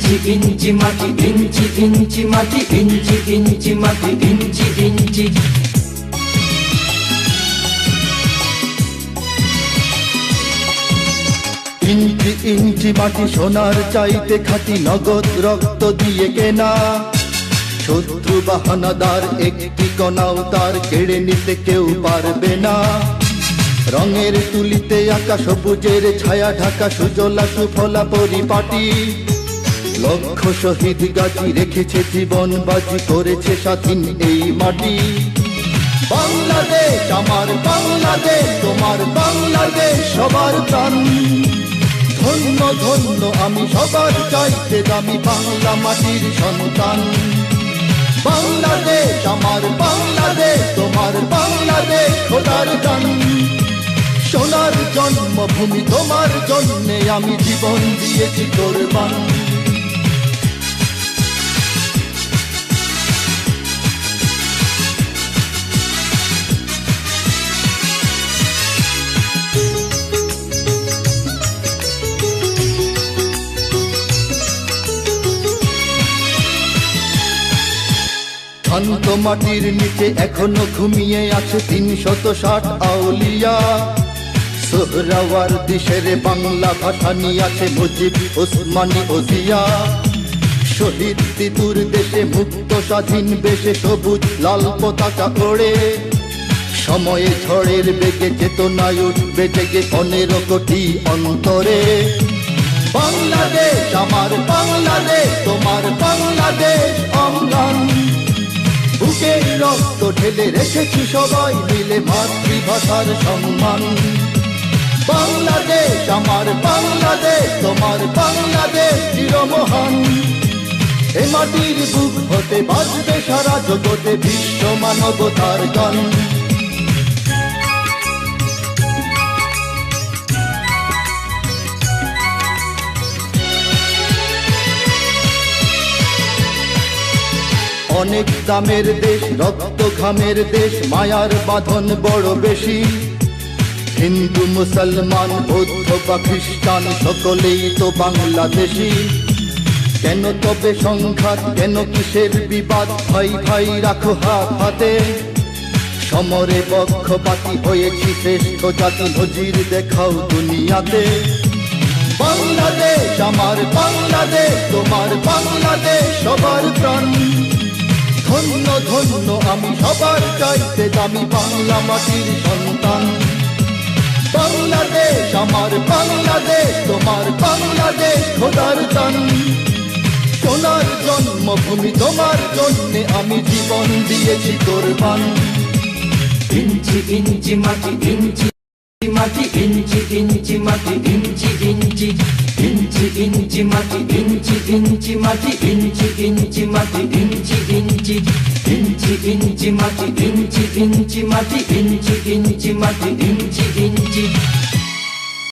ইঞ্চি ইঞ্চি মাটি, ইঞ্চি ইঞ্চি মাটি, ইঞ্চি ইঞ্চি মাটি, ইঞ্চি ইঞ্চি। ইঞ্চি ইঞ্চি মাটি সোনার চাইতে খাঁটি, নগদ রক্ত দিয়ে কেনা। শত্রু বাহানাদার একটি কণাও তার কেড়ে নিতে কেউ পারবে না। রঙের তুলিতে আঁকা সবুজের ছায়া ঢাকা সুজলা সুফলা পরিপাটি। লক্ষ শহীদ গাজী রেখেছে জীবন বাজি, করেছে স্বাধীন এই মাটি। বাংলাদেশ আমার বাংলাদেশ, তোমার বাংলাদেশ সবার প্রাণ। ধন্য ধন্য আমি সবার চাইতে দামি বাংলা মাটির সন্তান। বাংলাদেশ আমার বাংলাদেশ, তোমার বাংলাদেশ খোদার দান। সোনার জন্মভূমি তোমার জন্যে আমি জীবন দিয়েছি কোরবান। শান্ত মাটির নিচে এখনো ঘুমিয়ে আছে ৩৬০ আউলিয়া। সোহরাওয়ার্দী শেরে বাংলা ভাষা নিয়ে আছে মুজিব, ওসমানী ও জিয়া। শহীদ তিতুর দেশে মুক্ত স্বাধীন বেশে সবুজ লাল পতাকা ওড়ে। সময়ে ঝড়ের বেগে চেতনায় উঠবে জেগে ১৫ কোটি অন্তরে। বাংলাদেশ আমার বাংলাদেশ, তোমার বাংলাদেশ অম্লান। বুকের রক্ত ঢেলে রেখেছি সবাই মিলে মাতৃভাষার সম্মান। বাংলাদেশ আমার বাংলাদেশ, তোমার বাংলাদেশ চিরমহান। এ মাটির বুক হতে বাজবে সারা জগতে বিশ্ব মানবতার গান। অনেক দামের দেশ, রক্ত ঘামের দেশ, মায়ার বাঁধন বড় বেশি। হিন্দু মুসলমান বৌদ্ধ বা খ্রিস্টান সকলেই তো বাংলাদেশি। কেন তবে সংঘাত, কেন কিসের বিবাদ? ভাই ভাই রাখো হাত হাতে। সমরে পক্ষপাতী হয়েছি শ্রেষ্ঠ জাতি, নজির দেখাও দুনিয়াতে। বাংলাদেশ আমার বাংলাদেশ, তোমার বাংলাদেশ সবার প্রাণ। ধন্য ধন্য আমি সবার চাইতে দামি বাংলা মাটির সন্তান। বাংলাদেশ আমার বাংলাদেশ, তোমার বাংলাদেশ খোদার দান। সোনার জন্মভূমি তোমার জন্যে আমি জীবন দিয়েছি কোরবান। ইঞ্চি ইঞ্চি মাটি, ইঞ্চি মাটি, ইঞ্চি ইঞ্চি মাটি, ইঞ্চি ইঞ্চি। ইঞ্চি ইঞ্চি মাটি, ইঞ্চি ইঞ্চি মাটি, ইঞ্চি ইঞ্চি মাটি, ইঞ্চি ইঞ্চি। ইঞ্চি ইঞ্চি মাটি, ইঞ্চি ইঞ্চি মাটি, ইঞ্চি ইঞ্চি মাটি, ইঞ্চি ইঞ্চি।